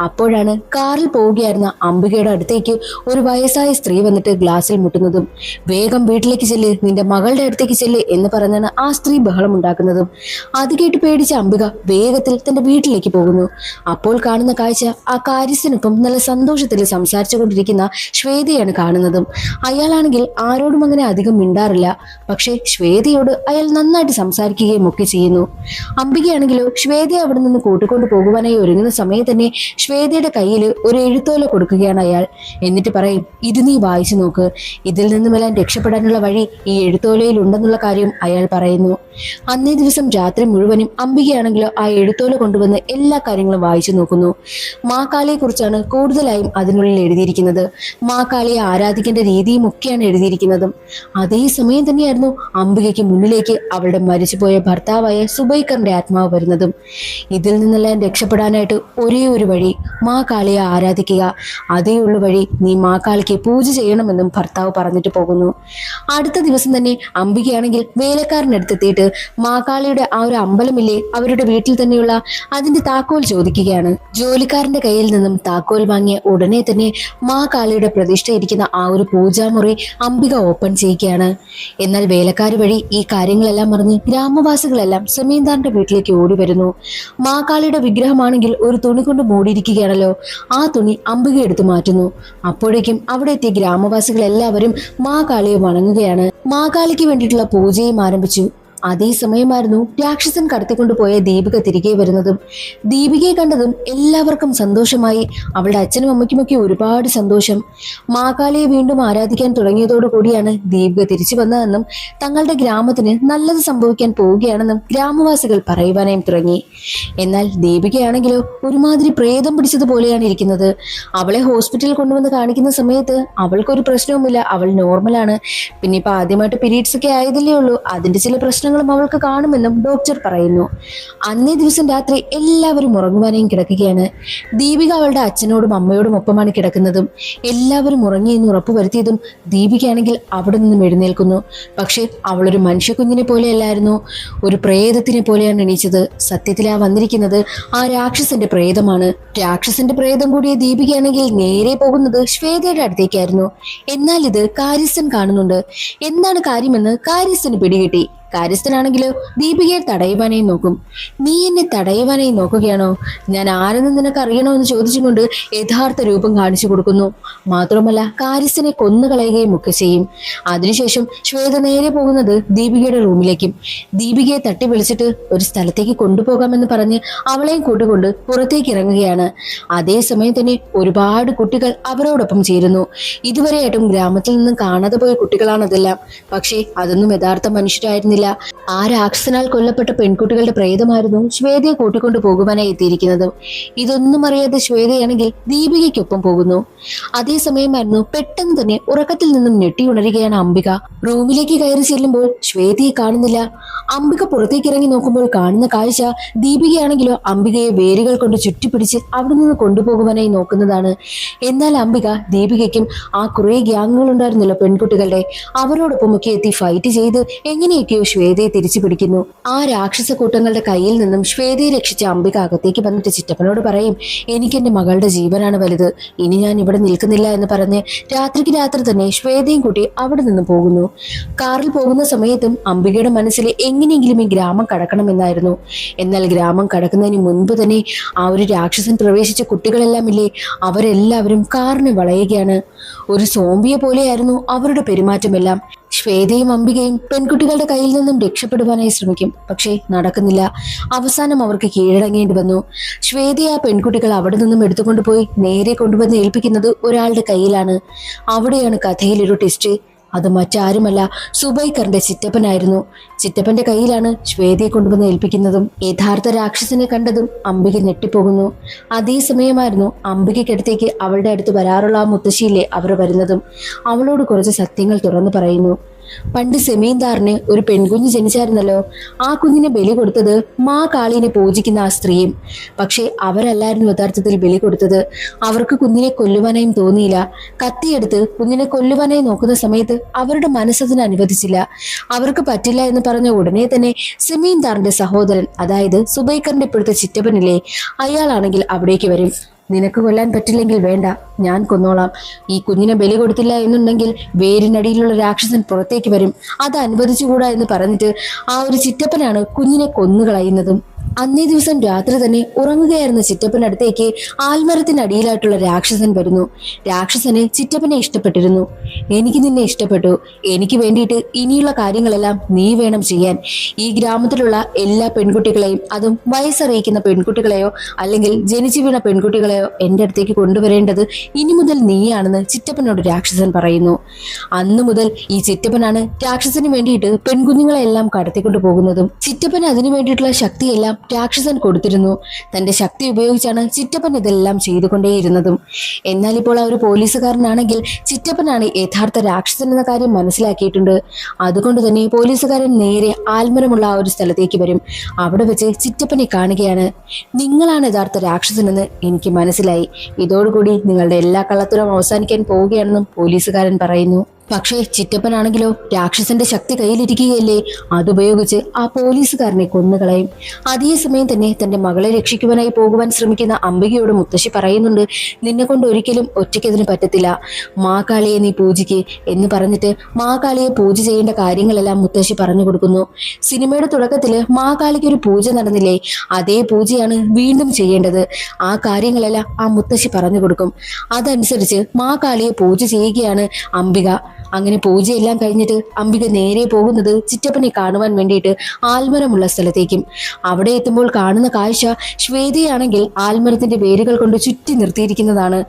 Speaker 1: അപ്പോഴാണ് കാറിൽ പോവുകയായിരുന്ന അംബികയുടെ അടുത്തേക്ക് ഒരു വയസ്സായ സ്ത്രീ വന്നിട്ട് ഗ്ലാസ്സിൽ മുട്ടുന്നതും വേഗം വീട്ടിലേക്ക് ചെല്ല്, നിന്റെ മകളുടെ അടുത്തേക്ക് ചെല്ല് എന്ന് പറഞ്ഞാണ് ആ സ്ത്രീ ബഹളം ഉണ്ടാക്കുന്നതും. അത് കേട്ട് പേടിച്ച അംബിക വേഗത്തിൽ തന്റെ വീട്ടിലേക്ക് പോകുന്നു. അപ്പോൾ കാണുന്ന കാഴ്ച ആ കാര്യസ്ഥനൊപ്പം നല്ല സന്തോഷത്തിൽ സംസാരിച്ചു കൊണ്ടിരിക്കുന്ന ശ്വേതയാണ് കാണുന്നതും. അയാളാണെങ്കിൽ ആരോടും അങ്ങനെ അധികം മിണ്ടാറില്ല. പക്ഷെ ശ്വേതയോട് അയാൾ നന്നായിട്ട് സംസാരിക്കുകയും ഒക്കെ ചെയ്യുന്നു. അംബികയാണെങ്കിലോ ശ്വേതയെ അവിടെ നിന്ന് കൂട്ടിക്കൊണ്ടു പോകുവാനായി ഒരുങ്ങുന്ന സമയത്ത് തന്നെ ശ്വേതയുടെ കയ്യിൽ ഒരു എഴുത്തോല കൊടുക്കുകയാണ് അയാൾ. എന്നിട്ട് പറയും, ഇത് നീ വായിച്ചു നോക്ക്, ഇതിൽ നിന്നുമെല്ലാം രക്ഷപ്പെടാനുള്ള വഴി ഈ എഴുത്തോലയിൽ ഉണ്ടെന്നുള്ള കാര്യം അയാൾ പറയുന്നു. അന്നേ ദിവസം രാത്രി മുഴുവനും അംബികയാണെങ്കിലോ ആ എഴുത്തോല കൊണ്ടുവന്ന് എല്ലാ കാര്യങ്ങളും വായിച്ചു നോക്കുന്നു. മാകാളിയെ കുറിച്ചാണ് കൂടുതലായും അതിനുള്ളിൽ എഴുതിയിരിക്കുന്നത്. മാകാളിയെ ആരാധിക്കേണ്ട രീതിയും ഒക്കെയാണ് എഴുതിയിരിക്കുന്നതും. അതേ സമയം തന്നെയായിരുന്നു അംബികയ്ക്ക് മുന്നിലേക്ക് അവളുടെ മരിച്ചുപോയ ഭർത്താവായ സുബൈക്കറിന്റെ ആത്മാവ് വരുന്നതും. ഇതിൽ നിന്നെല്ലാം രക്ഷപ്പെടാനായിട്ട് ഒരേ ഒരു വഴി, മാകാളിയെ ആരാധിക്കുക. അതേ ഉള്ള വഴി, നീ മാകാളിക്ക് പൂജ ചെയ്യണമെന്നും ഭർത്താവ് പറഞ്ഞിട്ട് പോകുന്നു. അടുത്ത ദിവസം തന്നെ അംബികയാണെങ്കിൽ വേലക്കാരനടുത്തെത്തിയിട്ട് മാകാളിയുടെ ആ ഒരു അമ്പലമില്ലേ അവരുടെ വീട്ടിൽ തന്നെയുള്ള അതിന്റെ താക്കോൽ ചോദിക്കുകയാണ്. ജോലിക്കാരന്റെ കയ്യിൽ നിന്നും താക്കോൽ വാങ്ങിയ ഉടനെ തന്നെ മാകാളിയുടെ പ്രതിഷ്ഠ ഇരിക്കുന്ന ആ ഒരു പൂജാമുറി അംബിക ഓപ്പൺ ചെയ്യുകയാണ്. എന്നാൽ വേലക്കാർ വഴി ഈ കാര്യങ്ങളെല്ലാം അറിഞ്ഞ് ഗ്രാമവാസികളെല്ലാം സെമീന്ദാറിന്റെ വീട്ടിലേക്ക് ഓടി വരുന്നു. മാകാളിയുടെ വിഗ്രഹമാണെങ്കിൽ ഒരു തുണി കൊണ്ട് മൂടിയിരിക്കുകയാണല്ലോ. ആ തുണി അംബിക എടുത്തു മാറ്റുന്നു. അപ്പോഴേക്കും അവിടെ എത്തിയ ഗ്രാമവാസികൾ എല്ലാവരും മാകാളിയെ വണങ്ങുകയാണ്. മാകാളിക്ക് വേണ്ടിയിട്ടുള്ള പൂജയും ആരംഭിച്ചു. അതേസമയമായിരുന്നു രാക്ഷസൻ കടത്തിക്കൊണ്ടുപോയ ദീപിക തിരികെ വരുന്നതും. ദീപികയെ കണ്ടതും എല്ലാവർക്കും സന്തോഷമായി. അവളുടെ അച്ഛനും അമ്മയ്ക്കുമൊക്കെ ഒരുപാട് സന്തോഷം. മാകാളിയെ വീണ്ടും ആരാധിക്കാൻ തുടങ്ങിയതോടു കൂടിയാണ് ദീപിക തിരിച്ചു വന്നതെന്നും തങ്ങളുടെ ഗ്രാമത്തിന് നല്ലത് സംഭവിക്കാൻ പോവുകയാണെന്നും ഗ്രാമവാസികൾ പറയുവാനായും തുടങ്ങി. എന്നാൽ ദീപികയാണെങ്കിലോ ഒരുമാതിരി പ്രേതം പിടിച്ചതുപോലെയാണ് ഇരിക്കുന്നത്. അവളെ ഹോസ്പിറ്റലിൽ കൊണ്ടുവന്ന് കാണിക്കുന്ന സമയത്ത് അവൾക്കൊരു പ്രശ്നവുമില്ല, അവൾ നോർമലാണ്. പിന്നെ ഇപ്പൊ ആദ്യമായിട്ട് പീരീഡ്സ് ഒക്കെ ആയതല്ലേ ഉള്ളൂ, അതിന്റെ ചില പ്രശ്നങ്ങളും അവൾക്ക് കാണുമെന്നും ഡോക്ടർ പറയുന്നു. അന്നേ ദിവസം രാത്രി എല്ലാവരും ഉറങ്ങുവാനായും കിടക്കുകയാണ്. ദീപിക അവളുടെ അച്ഛനോടും അമ്മയോടും ഒപ്പമാണ് കിടക്കുന്നതും. എല്ലാവരും ഉറങ്ങിയെന്ന് ഉറപ്പുവരുത്തിയതും ദീപികയാണെങ്കിൽ അവിടെ നിന്നും എഴുന്നേൽക്കുന്നു. പക്ഷെ അവളൊരു മനുഷ്യക്കുഞ്ഞിനെ പോലെയല്ലായിരുന്നു, ഒരു പ്രേതത്തിനെ പോലെയാണ് എണീച്ചത്. സത്യത്തിൽ ആ വന്നിരിക്കുന്നത് ആ രാക്ഷസന്റെ പ്രേതമാണ്. രാക്ഷസന്റെ പ്രേതം കൂടിയ ദീപികയാണെങ്കിൽ നേരെ പോകുന്നത് ശ്വേതയുടെ അടുത്തേക്കായിരുന്നു. എന്നാൽ ഇത് കാര്യസ്ഥൻ കാണുന്നുണ്ട്. എന്താണ് കാര്യമെന്ന് കാര്യസ്ഥന് പിടികിട്ടി. കാര്യസ്ഥനാണെങ്കിലോ ദീപികയെ തടയുവാനായി നോക്കും. നീ എന്നെ തടയുവാനായി നോക്കുകയാണോ? ഞാൻ ആരെന്ന് നിനക്ക് അറിയണോ എന്ന് ചോദിച്ചുകൊണ്ട് യഥാർത്ഥ രൂപം കാണിച്ചു കൊടുക്കുന്നു. മാത്രമല്ല കാര്യസ്ഥനെ കൊന്നുകളയുകയും ഒക്കെ ചെയ്യും. അതിനുശേഷം ശ്വേത നേരെ പോകുന്നത് ദീപികയുടെ റൂമിലേക്കും. ദീപികയെ തട്ടി വിളിച്ചിട്ട് ഒരു സ്ഥലത്തേക്ക് കൊണ്ടുപോകാമെന്ന് പറഞ്ഞ് അവളെയും കൂട്ടിക്കൊണ്ട് പുറത്തേക്ക് ഇറങ്ങുകയാണ്. അതേസമയം തന്നെ ഒരുപാട് കുട്ടികൾ അവരോടൊപ്പം ചേരുന്നു. ഇതുവരെയായിട്ടും ഗ്രാമത്തിൽ നിന്നും കാണാതെ പോയ കുട്ടികളാണതെല്ലാം. പക്ഷേ അതൊന്നും യഥാർത്ഥ മനുഷ്യരായിരുന്നില്ല. ആ രാക്ഷസനാൽ കൊല്ലപ്പെട്ട പെൺകുട്ടികളുടെ പ്രേതമായിരുന്നു ശ്വേതയെ കൂട്ടിക്കൊണ്ടു പോകുവാനായി എത്തിയിരിക്കുന്നത്. ഇതൊന്നും അറിയാതെ ശ്വേതയാണെങ്കിൽ ദീപികയ്ക്കൊപ്പം പോകുന്നു. അതേസമയമായിരുന്നു പെട്ടെന്ന് തന്നെ ഉറക്കത്തിൽ നിന്നും ഞെട്ടിയുണരുകയാണ് അംബിക. റൂമിലേക്ക് കയറി ചെല്ലുമ്പോൾ ശ്വേതയെ കാണുന്നില്ല. അംബിക പുറത്തേക്ക് ഇറങ്ങി നോക്കുമ്പോൾ കാണുന്ന കാഴ്ച ദീപികയാണെങ്കിലോ അംബികയെ വേരുകൾ കൊണ്ട് ചുറ്റിപ്പിടിച്ച് അവിടെ നിന്ന് കൊണ്ടുപോകുവാനായി നോക്കുന്നതാണ്. എന്നാൽ അംബിക ദീപികയ്ക്കും ആ കുറെ ഗ്യാങ്ങുകൾ ഉണ്ടായിരുന്നല്ലോ പെൺകുട്ടികളുടെ, അവരോടൊപ്പമൊക്കെ എത്തി ഫൈറ്റ് ചെയ്ത് എങ്ങനെയൊക്കെയോ ശ്വേതയെ തിരിച്ചു പിടിക്കുന്നു. ആ രാക്ഷസ കൂട്ടങ്ങളുടെ കയ്യിൽ നിന്നും ശ്വേതയെ രക്ഷിച്ച അംബിക അകത്തേക്ക് വന്നിട്ട് ചിറ്റപ്പനോട് പറയും, എനിക്ക് എന്റെ മകളുടെ ജീവനാണ് വലുത്, ഇനി ഞാൻ ഇവിടെ നിൽക്കുന്നില്ല എന്ന് പറഞ്ഞ് രാത്രിക്ക് രാത്രി തന്നെ ശ്വേതയും കൂട്ടി അവിടെ നിന്ന് പോകുന്നു. കാറിൽ പോകുന്ന സമയത്തും അംബികയുടെ മനസ്സിൽ എങ്ങനെയെങ്കിലും ഈ ഗ്രാമം കടക്കണമെന്നായിരുന്നു. എന്നാൽ ഗ്രാമം കടക്കുന്നതിന് മുൻപ് തന്നെ ആ ഒരു രാക്ഷസൻ പ്രവേശിച്ച കുട്ടികളെല്ലാം ഇല്ലേ, അവരെല്ലാവരും കാറിനെ വളയുകയാണ്. ഒരു സോംബിയെ പോലെയായിരുന്നു അവരുടെ പെരുമാറ്റമെല്ലാം. ശ്വേതയും അംബികയും പെൺകുട്ടികളുടെ കയ്യിൽ നിന്നും രക്ഷപ്പെടുവാനായി ശ്രമിക്കും. പക്ഷേ നടക്കുന്നില്ല. അവസാനം അവർക്ക് കീഴടങ്ങേണ്ടി വന്നു. ശ്വേതയെ ആ പെൺകുട്ടികൾ അവിടെ നിന്നും എടുത്തുകൊണ്ടുപോയി നേരെ കൊണ്ടുവന്ന് ഏൽപ്പിക്കുന്നത് ഒരാളുടെ കയ്യിലാണ്. അവിടെയാണ് കഥയിലൊരു ട്വിസ്റ്റ്. അത് മറ്റാരുമല്ല, സുബൈക്കറിന്റെ ചിറ്റപ്പനായിരുന്നു. ചിറ്റപ്പന്റെ കയ്യിലാണ് ശ്വേതയെ കൊണ്ടുവന്ന് ഏൽപ്പിക്കുന്നതും. യഥാർത്ഥ രാക്ഷസനെ കണ്ടതും അംബിക ഞെട്ടിപ്പോകുന്നു. അതേസമയമായിരുന്നു അംബികയ്ക്കടുത്തേക്ക് അവളുടെ അടുത്ത് വരാറുള്ള ആ മുത്തശ്ശിയിലെ അവർ വരുന്നതും. അവളോട് കുറച്ച് സത്യങ്ങൾ തുറന്നു പറയുന്നു. പണ്ട് സെമീന്ദാറിന് ഒരു പെൺകുഞ്ഞ് ജനിച്ചായിരുന്നല്ലോ. ആ കുഞ്ഞിനെ ബലി കൊടുത്തത് മാകാളിനെ പൂജിക്കുന്ന ആ സ്ത്രീയും. പക്ഷെ അവരല്ലായിരുന്നു യഥാർത്ഥത്തിൽ ബലി കൊടുത്തത്. അവർക്ക് കുഞ്ഞിനെ കൊല്ലുവാനായും തോന്നിയില്ല. കത്തിയെടുത്ത് കുഞ്ഞിനെ കൊല്ലുവാനായി നോക്കുന്ന സമയത്ത് അവരുടെ മനസ്സതിന് അനുവദിച്ചില്ല. അവർക്ക് പറ്റില്ല എന്ന് പറഞ്ഞ ഉടനെ തന്നെ സെമീന്ദാറിന്റെ സഹോദരൻ, അതായത് സുബൈക്കറിന്റെ ഇപ്പോഴത്തെ ചിറ്റപ്പനില്ലേ, അയാളാണെങ്കിൽ അവിടേക്ക് വരും. നിനക്ക് കൊല്ലാൻ പറ്റില്ലെങ്കിൽ വേണ്ട, ഞാൻ കൊന്നോളാം. ഈ കുഞ്ഞിനെ ബലി കൊടുത്തില്ല എന്നുണ്ടെങ്കിൽ വേരിനടിയിലുള്ള രാക്ഷസൻ പുറത്തേക്ക് വരും, അത് അനുവദിച്ചുകൂടാ എന്ന് പറഞ്ഞിട്ട് ആ ഒരു ചിറ്റപ്പനാണ് കുഞ്ഞിനെ കൊന്നുകളയുന്നതും. അന്നേ ദിവസം രാത്രി തന്നെ ഉറങ്ങുകയായിരുന്ന ചിറ്റപ്പനടുത്തേക്ക് ആൽമരത്തിനടിയിലായിട്ടുള്ള രാക്ഷസൻ വരുന്നു. രാക്ഷസന് ചിറ്റപ്പനെ ഇഷ്ടപ്പെട്ടിരുന്നു. എനിക്ക് നിന്നെ ഇഷ്ടപ്പെട്ടു, എനിക്ക് വേണ്ടിയിട്ട് ഇനിയുള്ള കാര്യങ്ങളെല്ലാം നീ വേണം ചെയ്യാൻ. ഈ ഗ്രാമത്തിലുള്ള എല്ലാ പെൺകുട്ടികളെയും, അതും വയസ്സറിയിക്കുന്ന പെൺകുട്ടികളെയോ അല്ലെങ്കിൽ ജനിച്ചു വീണ പെൺകുട്ടികളെയോ എൻ്റെ അടുത്തേക്ക് കൊണ്ടുവരേണ്ടത് ഇനി മുതൽ നീയാണെന്ന് ചിറ്റപ്പനോട് രാക്ഷസൻ പറയുന്നു. അന്നു മുതൽ ഈ ചിറ്റപ്പനാണ് രാക്ഷസന് വേണ്ടിയിട്ട് പെൺകുഞ്ഞുങ്ങളെല്ലാം കടത്തിക്കൊണ്ടു പോകുന്നതും. ചിറ്റപ്പൻ അതിനു വേണ്ടിയിട്ടുള്ള ശക്തിയെല്ലാം രാക്ഷസൻ കൊടുത്തിരുന്നു. തന്റെ ശക്തി ഉപയോഗിച്ചാണ് ചിറ്റപ്പൻ ഇതെല്ലാം ചെയ്തുകൊണ്ടേയിരുന്നതും. എന്നാൽ ഇപ്പോൾ ആ ഒരു പോലീസുകാരനാണെങ്കിൽ ചിറ്റപ്പനാണ് യഥാർത്ഥ രാക്ഷസൻ എന്ന കാര്യം മനസ്സിലാക്കിയിട്ടുണ്ട്. അതുകൊണ്ട് തന്നെ പോലീസുകാരൻ നേരെ ആൽമരമുള്ള ആ ഒരു സ്ഥലത്തേക്ക് വരും. അവിടെ വെച്ച് ചിറ്റപ്പനെ കാണുകയാണ്. നിങ്ങളാണ് യഥാർത്ഥ രാക്ഷസനെന്ന് എനിക്ക് മനസ്സിലായി, ഇതോടുകൂടി നിങ്ങളുടെ എല്ലാ കള്ളത്തരവും അവസാനിക്കാൻ പോവുകയാണെന്നും പോലീസുകാരൻ പറയുന്നു. പക്ഷേ ചിറ്റപ്പനാണെങ്കിലോ രാക്ഷസന്റെ ശക്തി കയ്യിലിരിക്കുകയല്ലേ, അതുപയോഗിച്ച് ആ പോലീസുകാരനെ കൊന്നുകളയും. അതേസമയം തന്നെ തന്റെ മകളെ രക്ഷിക്കുവാനായി പോകുവാൻ ശ്രമിക്കുന്ന അംബികയോട് മുത്തശ്ശി പറയുന്നുണ്ട്, നിന്നെ കൊണ്ട് ഒരിക്കലും ഒറ്റയ്ക്കതിന് പറ്റത്തില്ല, മാകാളിയെ നീ പൂജിക്ക് എന്ന് പറഞ്ഞിട്ട് മാകാളിയെ പൂജ ചെയ്യേണ്ട കാര്യങ്ങളെല്ലാം മുത്തശ്ശി പറഞ്ഞു കൊടുക്കുന്നു. സിനിമയുടെ തുടക്കത്തില് മാകാളിക്ക് ഒരു പൂജ നടന്നില്ലേ, അതേ പൂജയാണ് വീണ്ടും ചെയ്യേണ്ടത്. ആ കാര്യങ്ങളെല്ലാം ആ മുത്തശ്ശി പറഞ്ഞു കൊടുക്കും. അതനുസരിച്ച് മാകാളിയെ പൂജ ചെയ്യുകയാണ് അംബിക. അങ്ങനെ പൂജയെല്ലാം കഴിഞ്ഞിട്ട് അംബിക നേരെ പോകുന്നത് ചിറ്റപ്പനെ കാണുവാൻ വേണ്ടിയിട്ട് ആൽമരമുള്ള സ്ഥലത്തേക്കും. അവിടെ എത്തുമ്പോൾ കാണുന്ന കാഴ്ച ശ്വേതയാണെങ്കിൽ ആൽമരത്തിന്റെ വേരുകൾ കൊണ്ട് ചുറ്റി നിർത്തിയിരിക്കുന്നതാണ്.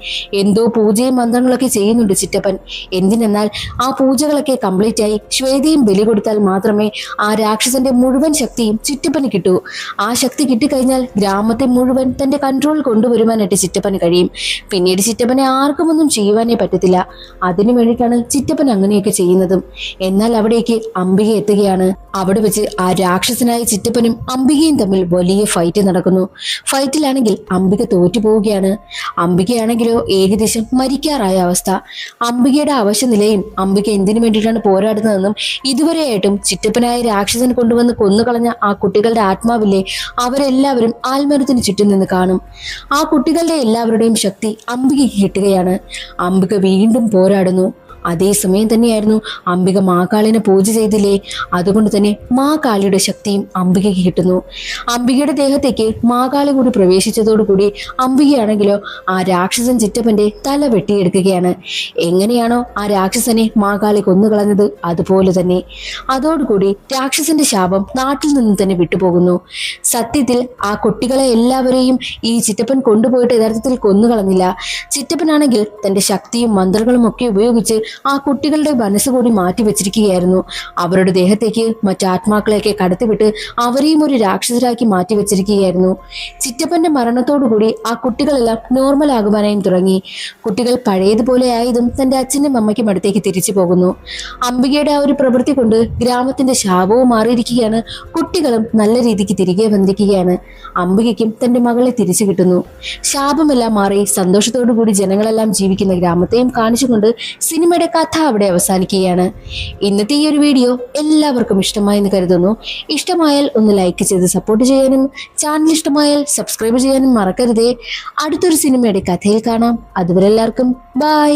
Speaker 1: എന്തോ പൂജയും മന്ത്രങ്ങളൊക്കെ ചെയ്യുന്നുണ്ട് ചിറ്റപ്പൻ. എന്തിനെന്നാൽ ആ പൂജകളൊക്കെ കംപ്ലീറ്റ് ആയി ശ്വേതയും ബലി കൊടുത്താൽ മാത്രമേ ആ രാക്ഷസന്റെ മുഴുവൻ ശക്തിയും ചിറ്റപ്പന് കിട്ടൂ. ആ ശക്തി കിട്ടിക്കഴിഞ്ഞാൽ ഗ്രാമത്തെ മുഴുവൻ തന്റെ കൺട്രോൾ കൊണ്ടുവരുവാനായിട്ട് ചിറ്റപ്പന് കഴിയും. പിന്നീട് ചിറ്റപ്പനെ ആർക്കും ഒന്നും ചെയ്യുവാനേ പറ്റത്തില്ല. അതിനു വേണ്ടിയിട്ടാണ് ചിറ്റപ്പൻ അങ്ങനെയൊക്കെ ചെയ്യുന്നതും. എന്നാൽ അവിടേക്ക് അംബിക എത്തുകയാണ്. അവിടെ വെച്ച് ആ രാക്ഷസനായ ചിറ്റപ്പനും അംബികയും തമ്മിൽ വലിയ ഫൈറ്റ് നടക്കുന്നു. ഫൈറ്റിലാണെങ്കിൽ അംബിക തോറ്റുപോവുകയാണ്. അംബികയാണെങ്കിലോ ഏകദേശം മരിക്കാറായ അവസ്ഥ. അംബികയുടെ അവശനിലയും അംബിക എന്തിനു വേണ്ടിയിട്ടാണ് പോരാടുന്നതെന്നും ഇതുവരെയായിട്ടും ചിറ്റപ്പനായ രാക്ഷസൻ കൊണ്ടുവന്ന് കൊന്നുകളഞ്ഞ ആ കുട്ടികളുടെ ആത്മാവില്ലേ, അവരെല്ലാവരും ആൽമരത്തിന് ചുറ്റും നിന്ന് കാണും. ആ കുട്ടികളുടെ എല്ലാവരുടെയും ശക്തി അംബികയ്ക്ക് കിട്ടുകയാണ്. അംബിക വീണ്ടും പോരാടുന്നു. അതേസമയം തന്നെയായിരുന്നു അംബിക മാകാളിനെ പൂജ ചെയ്തില്ലേ, അതുകൊണ്ട് തന്നെ മാകാളിയുടെ ശക്തിയും അംബികയ്ക്ക് കിട്ടുന്നു. അംബികയുടെ ദേഹത്തേക്ക് മാകാളി കൂടി പ്രവേശിച്ചതോടുകൂടി അംബികയാണെങ്കിലോ ആ രാക്ഷസൻ ചിറ്റപ്പന്റെ തല വെട്ടിയെടുക്കുകയാണ്. എങ്ങനെയാണോ ആ രാക്ഷസനെ മാകാളി കൊന്നുകളഞ്ഞത് അതുപോലെ തന്നെ. അതോടുകൂടി രാക്ഷസന്റെ ശാപം നാട്ടിൽ നിന്ന് തന്നെ വിട്ടുപോകുന്നു. സത്യത്തിൽ ആ കുട്ടികളെ എല്ലാവരെയും ഈ ചിറ്റപ്പൻ കൊണ്ടുപോയിട്ട് യഥാർത്ഥത്തിൽ കൊന്നുകളഞ്ഞില്ല. ചിറ്റപ്പനാണെങ്കിൽ തന്റെ ശക്തിയും മന്ത്രങ്ങളും ഒക്കെ ഉപയോഗിച്ച് ആ കുട്ടികളുടെ മനസ്സുകൂടി മാറ്റിവെച്ചിരിക്കുകയായിരുന്നു. അവരുടെ ദേഹത്തേക്ക് മറ്റാത്മാക്കളെയൊക്കെ കടത്തിവിട്ട് അവരെയും ഒരു രാക്ഷസരാക്കി മാറ്റിവെച്ചിരിക്കുകയായിരുന്നു. ചിറ്റപ്പന്റെ മരണത്തോടുകൂടി ആ കുട്ടികളെല്ലാം നോർമൽ ആകുവാനായും തുടങ്ങി. കുട്ടികൾ പഴയതുപോലെ ആയതും തന്റെ അച്ഛനും അമ്മയ്ക്കും അടുത്തേക്ക് തിരിച്ചു പോകുന്നു. അംബികയുടെ ആ ഒരു പ്രവൃത്തി കൊണ്ട് ഗ്രാമത്തിന്റെ ശാപവും മാറിയിരിക്കുകയാണ്. കുട്ടികളും നല്ല രീതിക്ക് തിരികെ വന്നിരിക്കുകയാണ്. അംബികയ്ക്കും തന്റെ മകളെ തിരിച്ചു കിട്ടുന്നു. ശാപമെല്ലാം മാറി സന്തോഷത്തോടു കൂടി ജനങ്ങളെല്ലാം ജീവിക്കുന്ന ഗ്രാമത്തെയും കാണിച്ചുകൊണ്ട് സിനിമയുടെ കഥ അവിടെ അവസാനിക്കുകയാണ്. ഇന്നത്തെ ഈ ഒരു വീഡിയോ എല്ലാവർക്കും ഇഷ്ടമായെന്ന് കരുതുന്നു. ഇഷ്ടമായാൽ ഒന്ന് ലൈക്ക് ചെയ്ത് സപ്പോർട്ട് ചെയ്യാനും ചാനൽ ഇഷ്ടമായാൽ സബ്സ്ക്രൈബ് ചെയ്യാനും മറക്കരുതേ. അടുത്തൊരു സിനിമയുടെ കഥയിൽ കാണാം. അതുവരെ എല്ലാവർക്കും ബൈ.